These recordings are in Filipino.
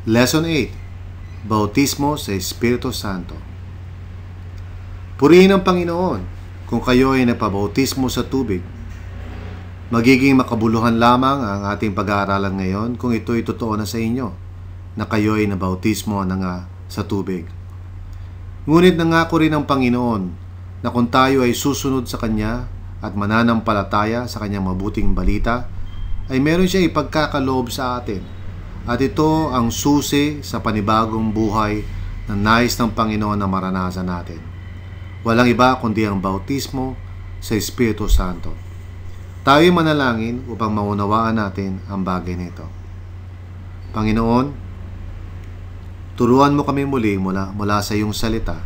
Lesson 8. Bautismo sa Espiritu Santo. Purihin ang Panginoon kung kayo ay napabautismo sa tubig. Magiging makabuluhan lamang ang ating pag-aaralan ngayon kung ito'y totoo na sa inyo, na kayo ay nabautismo na nga sa tubig. Ngunit nangako rin ang Panginoon na kung tayo ay susunod sa Kanya at mananampalataya sa Kanyang mabuting balita, ay meron siya ipagkakaloob sa atin. At ito ang susi sa panibagong buhay na nais ng Panginoon na maranasan natin. Walang iba kundi ang bautismo sa Espiritu Santo. Tayo'y manalangin upang maunawaan natin ang bagay nito. Panginoon, turuan mo kami muli mula sa iyong salita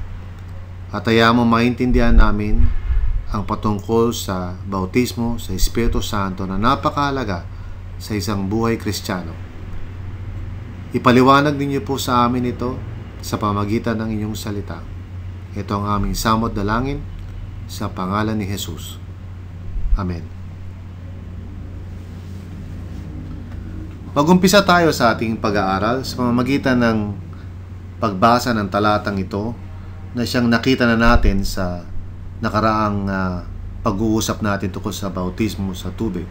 at hayaan mo maintindihan namin ang patungkol sa bautismo sa Espiritu Santo na napakahalaga sa isang buhay Kristiyano. Ipaliwanag ninyo po sa amin ito sa pamamagitan ng inyong salita. Ito ang aming samot dalangin sa pangalan ni Jesus. Amen. Mag-umpisa tayo sa ating pag-aaral sa pamamagitan ng pagbasa ng talatang ito na siyang nakita na natin sa nakaraang pag-uusap natin tungkol sa bautismo sa tubig.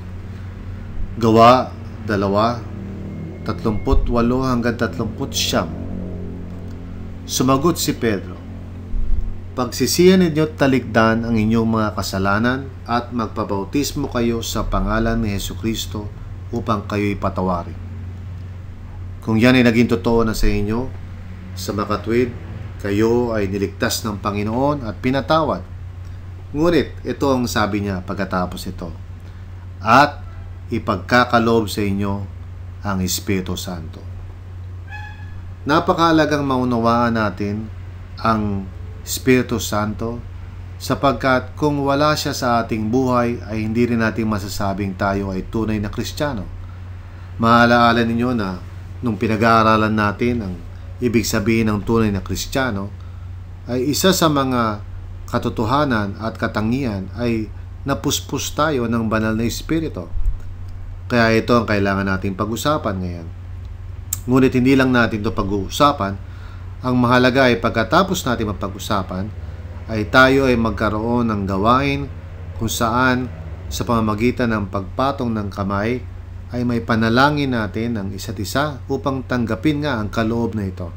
Gawa 2:38 hanggang 39. Sumagot si Pedro, "Pagsisihan ninyo talikdan ang inyong mga kasalanan at magpabautismo kayo sa pangalan ni Hesukristo upang kayo'y patawarin. Kung yan ay naging totoo na sa inyo, sa makatwid, kayo ay niligtas ng Panginoon at pinatawad." Ngunit ito ang sabi niya pagkatapos ito, "At ipagkakaloob sa inyo ang Espiritu Santo." Napakahalagang maunawaan natin ang Espiritu Santo sapagkat kung wala siya sa ating buhay ay hindi rin natin masasabing tayo ay tunay na Kristiyano. Maalaala ninyo na nung pinag-aaralan natin ang ibig sabihin ng tunay na Kristiyano ay isa sa mga katotohanan at katangian ay napuspos tayo ng banal na Espiritu. Kaya ito ang kailangan nating pag-usapan ngayon. Ngunit hindi lang natin ito pag-uusapan. Ang mahalaga ay pagkatapos natin mapag-usapan ay tayo ay magkaroon ng gawain kung saan sa pamamagitan ng pagpatong ng kamay ay may panalangin natin ng isa't isa upang tanggapin nga ang kaloob na ito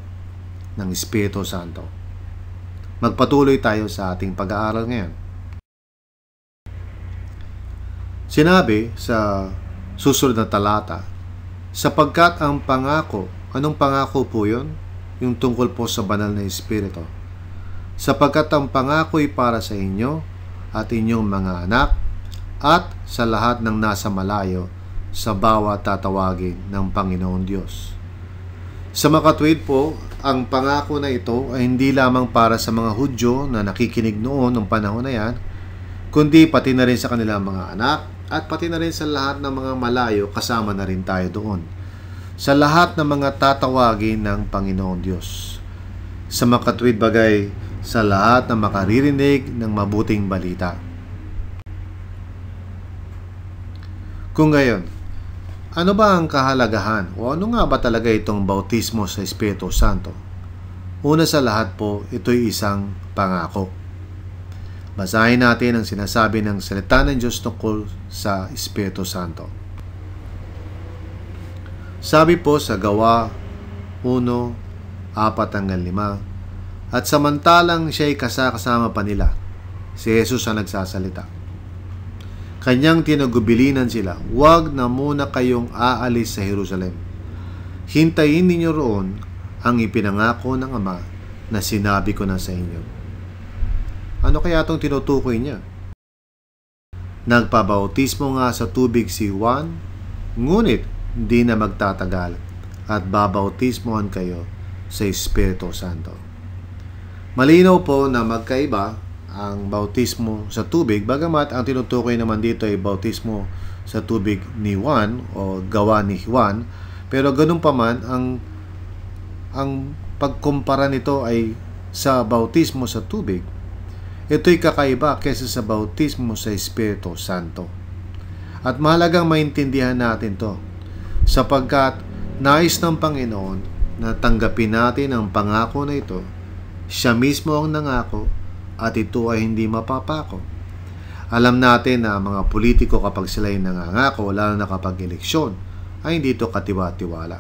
ng Espiritu Santo. Magpatuloy tayo sa ating pag-aaral ngayon. Sinabi sa susunod na talata, sapagkat ang pangako, anong pangako po yun? Yung tungkol po sa banal na Espiritu. Sapagkat ang pangako ay para sa inyo at inyong mga anak at sa lahat ng nasa malayo sa bawat tatawagin ng Panginoon Diyos. Sa makatwid po, ang pangako na ito ay hindi lamang para sa mga Hudyo na nakikinig noon ng panahon na yan, kundi pati na rin sa kanilang mga anak at pati na rin sa lahat ng mga malayo, kasama na rin tayo doon. Sa lahat ng mga tatawagin ng Panginoon Diyos. Sa makatwid bagay, sa lahat na makaririnig ng mabuting balita. Kung gayon, ano ba ang kahalagahan o ano nga ba talaga itong bautismo sa Espiritu Santo? Una sa lahat po, ito'y isang pangako. Basahin natin ang sinasabi ng salita ng Diyos tungkol sa Espiritu Santo. Sabi po sa Gawa 1:4-5, at samantalang siya'y kasama pa nila, si Jesus ang nagsasalita. Kanyang tinagubilinan sila, "Huwag na muna kayong aalis sa Jerusalem. Hintayin ninyo roon ang ipinangako ng Ama na sinabi ko na sa inyo." Ano kaya itong tinutukoy niya? Nagpabautismo nga sa tubig si Juan, ngunit hindi na magtatagal at babautismohan kayo sa Espiritu Santo. Malinaw po na magkaiba ang bautismo sa tubig, bagamat ang tinutukoy naman dito ay bautismo sa tubig ni Juan o gawa ni Juan, pero ganun pa man ang pagkumpara nito ay sa bautismo sa tubig. Ito'y kakaiba kaysa sa bautismo sa Espiritu Santo. At mahalagang maintindihan natin to sapagkat nais ng Panginoon na tanggapin natin ang pangako na ito. Siya mismo ang nangako at ito ay hindi mapapako. Alam natin na ang mga politiko kapag sila ay nangangako, lalo na kapag eleksyon, ay hindi ito katiwa-tiwala.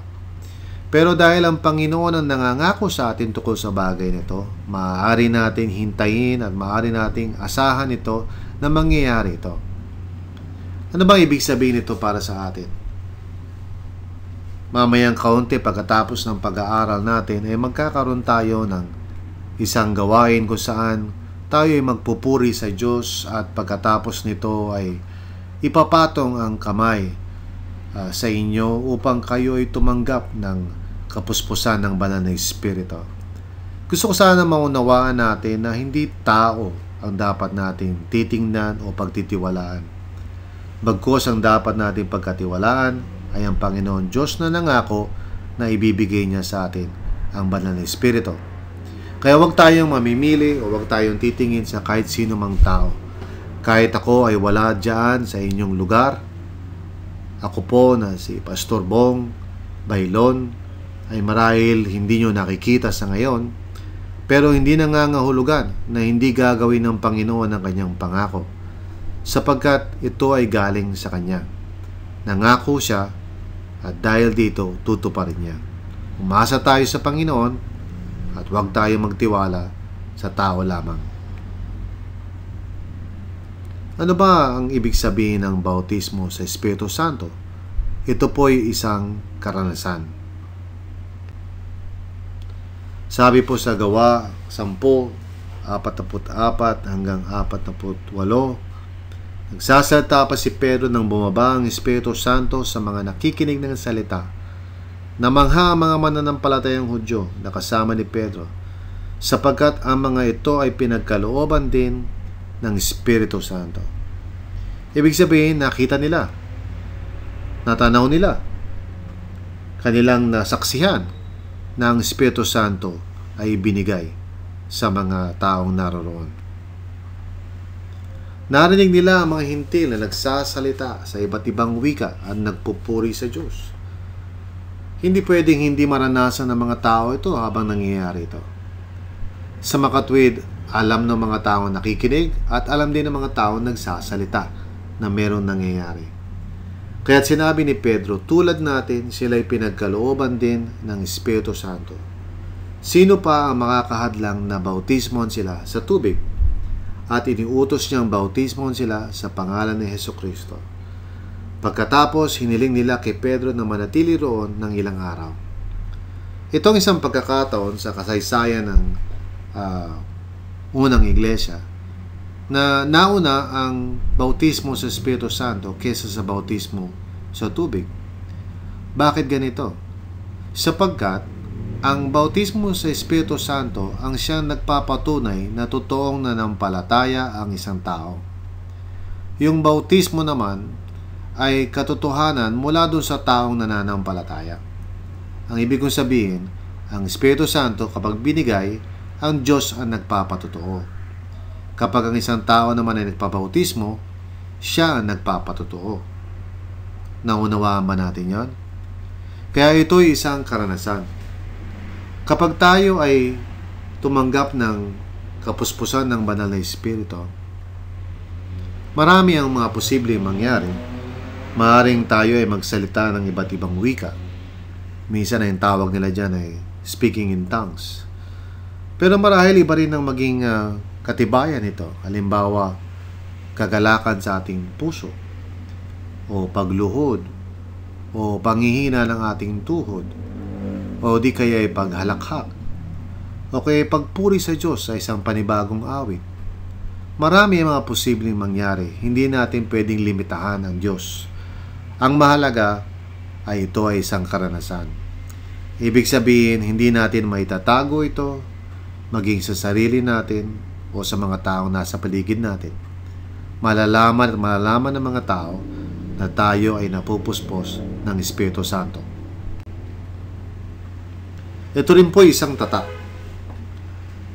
Pero dahil ang Panginoon ang nangangako sa atin tungkol sa bagay nito, maaari natin hintayin at maaari nating asahan ito na mangyayari ito. Ano bang ibig sabihin nito para sa atin? Mamayang kaunti pagkatapos ng pag-aaral natin ay magkakaroon tayo ng isang gawain kung saan tayo ay magpupuri sa Diyos at pagkatapos nito ay ipapatong ang kamay sa inyo upang kayo ay tumanggap ng kapuspusan ng banal na Espiritu. Gusto ko sana maunawaan natin na hindi tao ang dapat natin titingnan o pagtitiwalaan. Bagkus ang dapat natin pagkatiwalaan ay ang Panginoon Diyos na nangako na ibibigay niya sa atin ang banal na Espiritu. Kaya huwag tayong mamimili o huwag tayong titingin sa kahit sino mang tao. Kahit ako ay wala dyan sa inyong lugar, ako po na si Pastor Bong Bailon ay marahil hindi nyo nakikita sa ngayon, pero hindi nangangahulugan na hindi gagawin ng Panginoon ang kanyang pangako, sapagkat ito ay galing sa Kanya. Nangako siya at dahil dito tutuparin niya. Umasa tayo sa Panginoon at huwag tayo magtiwala sa tao lamang. Ano ba ang ibig sabihin ng bautismo sa Espiritu Santo? Ito po ay isang karanasan. Sabi po sa Gawa 10:44 hanggang 48, nagsasalita pa si Pedro nang bumaba ang Espiritu Santo sa mga nakikinig ng salita. Namangha ang mga mananampalatayang Hudyo na kasama ni Pedro, sapagkat ang mga ito ay pinagkalooban din ng Espiritu Santo. Ibig sabihin, nakita nila, natanaw nila, kanilang nasaksihan na ang Espiritu Santo ay binigay sa mga taong naroroon. Narinig nila ang mga hintil na nagsasalita sa iba't ibang wika at nagpupuri sa Diyos. Hindi pwedeng hindi maranasan ng mga tao ito habang nangyayari ito. Sa makatwid, alam ng mga tao nakikinig at alam din ng mga tao nagsasalita na meron nangyayari. Kaya't sinabi ni Pedro, tulad natin, sila'y pinagkalooban din ng Espiritu Santo. Sino pa ang makakahadlang na bautismohan sila sa tubig? At iniutos niyang bautismohan sila sa pangalan ni Hesukristo. Pagkatapos, hiniling nila kay Pedro na manatili roon ng ilang araw. Itong isang pagkakataon sa kasaysayan ng unang iglesia na nauna ang bautismo sa Espiritu Santo kaysa sa bautismo sa tubig. Bakit ganito? Sapagkat ang bautismo sa Espiritu Santo ang siyang nagpapatunay na totoong nanampalataya ang isang tao. Yung bautismo naman ay katotohanan mula doon sa taong nananampalataya. Ang ibig kong sabihin, ang Espiritu Santo kapag binigay, ang Diyos ang nagpapatotoo. Kapag ang isang tao naman ay nagpabautismo, siya ang nagpapatotoo. Naunawaan ba natin yan? Kaya ito ay isang karanasan. Kapag tayo ay tumanggap ng kapuspusan ng banal na Espiritu, marami ang mga posibleng mangyari. Maaring tayo ay magsalita ng iba't ibang wika. Minsan ay tawag nila dyan ay speaking in tongues. Pero marahil iba rin ang maging katibayan nito. Halimbawa, kagalakan sa ating puso, o pagluhod, o panghihina ng ating tuhod, o di kaya ay paghalakhak, o kaya pagpuri sa Diyos sa isang panibagong awit. Marami ang mga posibleng mangyari. Hindi natin pwedeng limitahan ang Diyos. Ang mahalaga ay ito ay isang karanasan. Ibig sabihin, hindi natin maitatago ito, maging sa sarili natin o sa mga taong nasa paligid natin. Malalaman at malalaman ng mga tao na tayo ay napupuspos ng Espiritu Santo. Ito rin po isang tatak.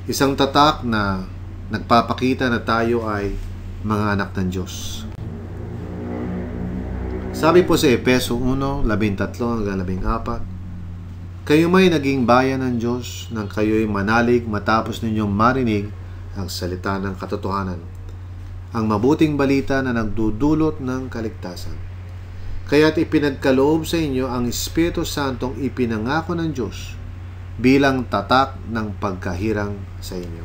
Isang tatak na nagpapakita na tayo ay mga anak ng Diyos. Sabi po sa Efeso 1:13 hanggang 14, Kayo may naging bayan ng Diyos nang kayo'y manalig matapos ninyong marinig ang salita ng katotohanan, ang mabuting balita na nagdudulot ng kaligtasan. Kaya't ipinagkaloob sa inyo ang Espiritu Santong ipinangako ng Diyos bilang tatak ng pagkahirang sa inyo.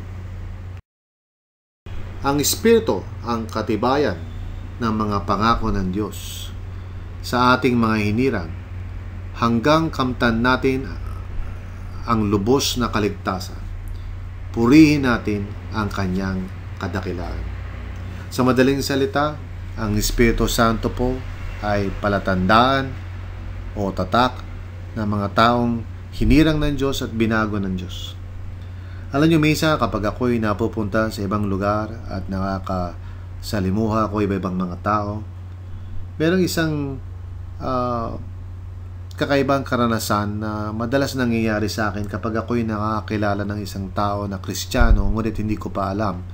Ang Espiritu ang katibayan ng mga pangako ng Diyos sa ating mga hinirang hanggang kamtan natin ang lubos na kaligtasan. Purihin natin ang kanyang kadakilaan. Sa madaling salita, ang Espiritu Santo po ay palatandaan o tatak ng mga taong hinirang ng Diyos at binago ng Diyos. Alam niyo, minsan kapag ako'y napupunta sa ibang lugar at nakakasalimuha ko iba-ibang mga tao, merong isang kakaibang karanasan na madalas nangyayari sa akin kapag ako'y nakakilala ng isang tao na Kristiyano ngunit hindi ko pa alam.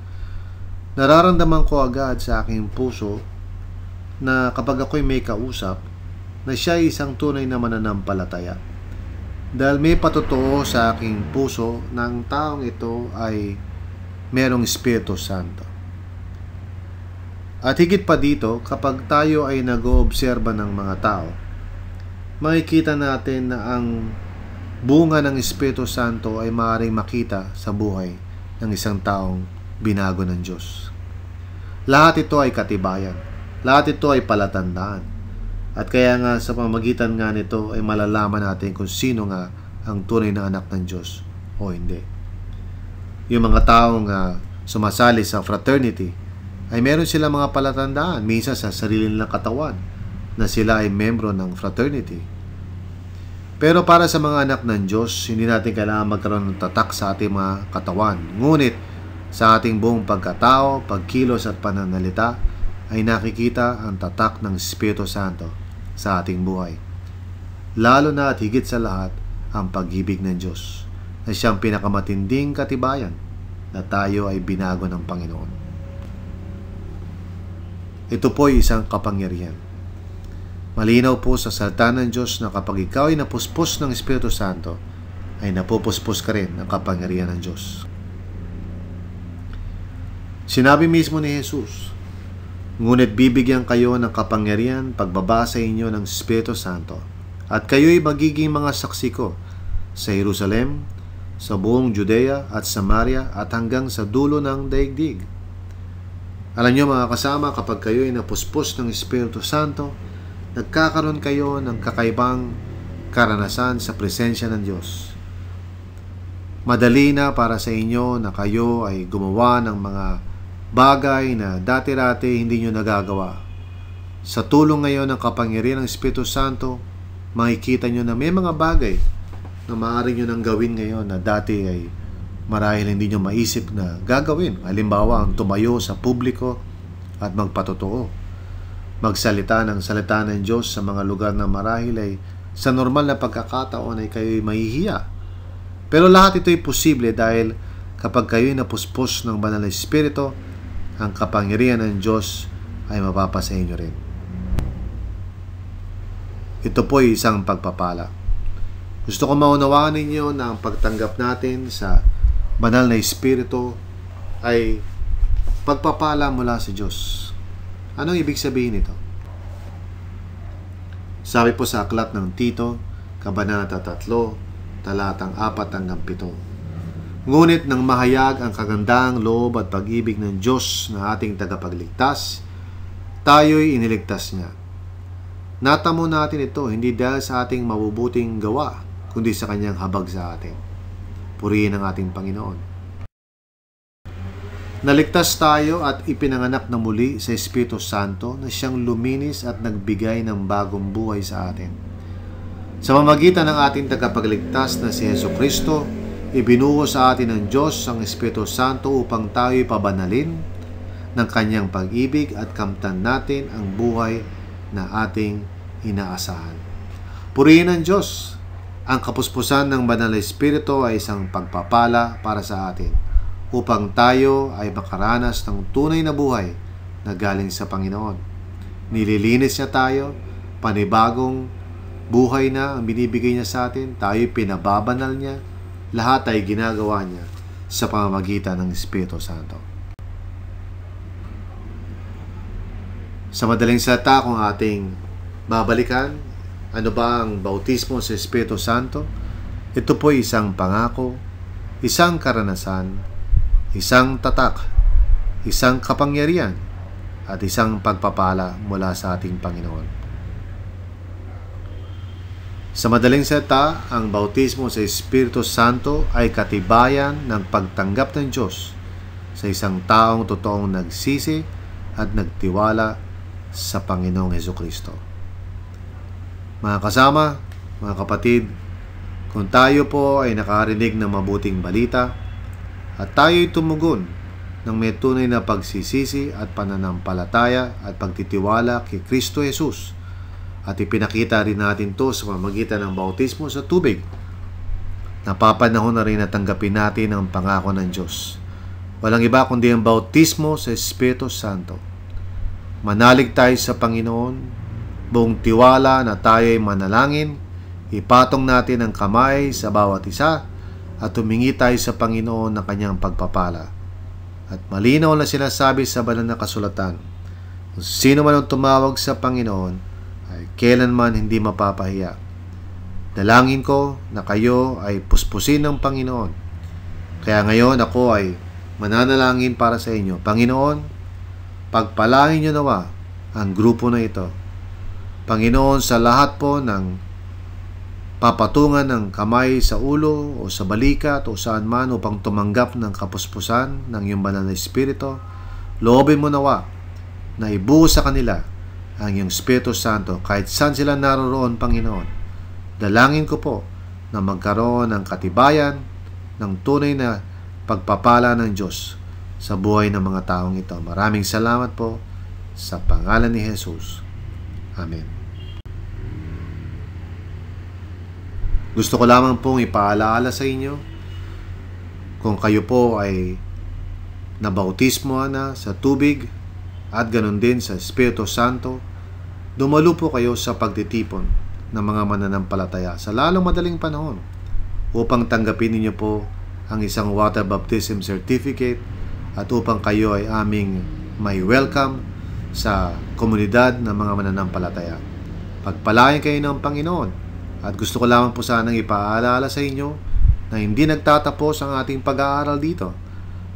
Nararamdaman ko agad sa aking puso na kapag ako'y may kausap na siya ay isang tunay na mananampalataya. Dahil may patotoo sa aking puso na ang taong ito ay merong Espiritu Santo. At higit pa dito, kapag tayo ay nag-oobserba ng mga tao, makikita natin na ang bunga ng Espiritu Santo ay maaaring makita sa buhay ng isang taong binago ng Diyos. Lahat ito ay katibayan. Lahat ito ay palatandaan. At kaya nga sa pamamagitan nga nito ay malalaman natin kung sino nga ang tunay na anak ng Diyos o hindi. Yung mga taong sumasali sa fraternity ay meron sila mga palatandaan, minsan sa sarili nilang katawan, na sila ay membro ng fraternity. Pero para sa mga anak ng Diyos, hindi natin kailangan magkaroon ng tatak sa ating mga katawan. Ngunit sa ating buong pagkatao, pagkilos at pananalita, ay nakikita ang tatak ng Espiritu Santo sa ating buhay. Lalo na at higit sa lahat, ang pag-ibig ng Diyos, na siyang pinakamatinding katibayan na tayo ay binago ng Panginoon. Ito po ay isang kapangyarihan. Malinaw po sa salita ng Diyos na kapag ikaw ay napuspos ng Espiritu Santo, ay napupuspos ka rin ng kapangyarihan ng Diyos. Sinabi mismo ni Jesus, ngunit bibigyan kayo ng kapangyarihan pagbaba sa inyo ng Espiritu Santo, at kayo'y magiging mga saksi ko sa Jerusalem, sa buong Judea at Samaria at hanggang sa dulo ng daigdig. Alam niyo mga kasama, kapag kayo'y napuspos ng Espiritu Santo, nagkakaroon kayo ng kakaibang karanasan sa presensya ng Diyos. Madali na para sa inyo na kayo ay gumawa ng mga bagay na dati-dati hindi nyo nagagawa. Sa tulong ngayon ng kapangyarihan ng Espiritu Santo, makikita nyo na may mga bagay na maaari nyo nang gawin ngayon na dati ay marahil hindi nyo maisip na gagawin. Halimbawa, ang tumayo sa publiko at magpatotoo. Magsalita ng salita ng Diyos sa mga lugar na marahil ay sa normal na pagkakataon ay kayo'y mahihiya. Pero lahat ito ay posible dahil kapag kayo'y napuspos ng Banal na Espiritu, ang kapangyarihan ng Diyos ay mapapasa inyo rin. Ito po ay isang pagpapala. Gusto ko maunawaan ninyo na ang pagtanggap natin sa Banal na Espiritu ay pagpapala mula sa Diyos. Anong ibig sabihin nito? Sabi po sa aklat ng Tito, Kabanata 3, talatang 4-7. Ngunit nang mahayag ang kagandahang loob at pag-ibig ng Diyos na ating tagapagligtas, tayo'y iniligtas niya. Natamo natin ito hindi dahil sa ating mabubuting gawa, kundi sa kanyang habag sa atin. Purihin ang ating Panginoon. Naligtas tayo at ipinanganak na muli sa Espiritu Santo na siyang luminis at nagbigay ng bagong buhay sa atin. Sa pamamagitan ng ating tagapagligtas na si Jesucristo, ibinuho sa atin ng Diyos ang Espiritu Santo upang tayo'y pabanalin ng kanyang pag-ibig at kamtan natin ang buhay na ating inaasahan. Purihin ang Diyos. Ang kapuspusan ng Banal na Espiritu ay isang pagpapala para sa atin, upang tayo ay makaranas ng tunay na buhay na galing sa Panginoon. Nililinis niya tayo, panibagong Buhay na ang binibigay niya sa atin, tayo pinababanal niya, lahat ay ginagawa niya sa pamamagitan ng Espiritu Santo. Sa madaling salita, kung ating babalikan, ano ba ang bautismo sa Espiritu Santo? Ito po isang pangako, isang karanasan, isang tatak, isang kapangyarihan, at isang pagpapala mula sa ating Panginoon. Sa madaling salita, ang bautismo sa Espiritu Santo ay katibayan ng pagtanggap ng Diyos sa isang taong totoong nagsisi at nagtiwala sa Panginoong Hesukristo. Mga kasama, mga kapatid, kung tayo po ay nakarinig ng mabuting balita at tayo'y tumugon ng may tunay na pagsisisi at pananampalataya at pagtitiwala kay Kristo Jesus, at ipinakita rin natin to sa pamamagitan ng bautismo sa tubig, napapanahon na rin na tanggapin natin ang pangako ng Diyos. Walang iba kundi ang bautismo sa Espiritu Santo. Manalig tayo sa Panginoon, buong tiwala na tayo ay manalangin, ipatong natin ang kamay sa bawat isa, at humingi tayo sa Panginoon ng kanyang pagpapala. At malinaw na sinasabi sa banal na kasulatan, kung sino man ang tumawag sa Panginoon, ay kailanman hindi mapapahiya. Dalangin ko na kayo ay puspusin ng Panginoon. Kaya ngayon ako ay mananalangin para sa inyo. Panginoon, pagpalain niyo nawa ang grupo na ito. Panginoon, sa lahat po ng papatungan ng kamay sa ulo o sa balikat o saan man upang tumanggap ng kapuspusan ng iyong banal na Espiritu, loobin mo nawa na ibuhos sa kanila ang iyong Espiritu Santo kahit saan sila naroroon, Panginoon. Dalangin ko po na magkaroon ng katibayan ng tunay na pagpapala ng Diyos sa buhay ng mga taong ito. Maraming salamat po sa pangalan ni Jesus. Amen. Gusto ko lamang pong ipaalaala sa inyo, kung kayo po ay nabautismo na sa tubig at ganun din sa Espiritu Santo, dumalo po kayo sa pagtitipon ng mga mananampalataya sa lalong madaling panahon upang tanggapin ninyo po ang isang water baptism certificate at upang kayo ay aming may welcome sa komunidad ng mga mananampalataya. Pagpalain kayo ng Panginoon, at gusto ko lamang po sanang ipaalala sa inyo na hindi nagtatapos ang ating pag-aaral dito.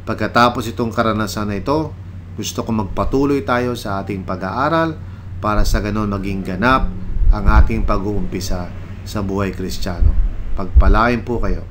Pagkatapos itong karanasan na ito, gusto ko magpatuloy tayo sa ating pag-aaral para sa ganon maging ganap ang ating pag-uumpisa sa buhay Kristiyano. Pagpalain po kayo.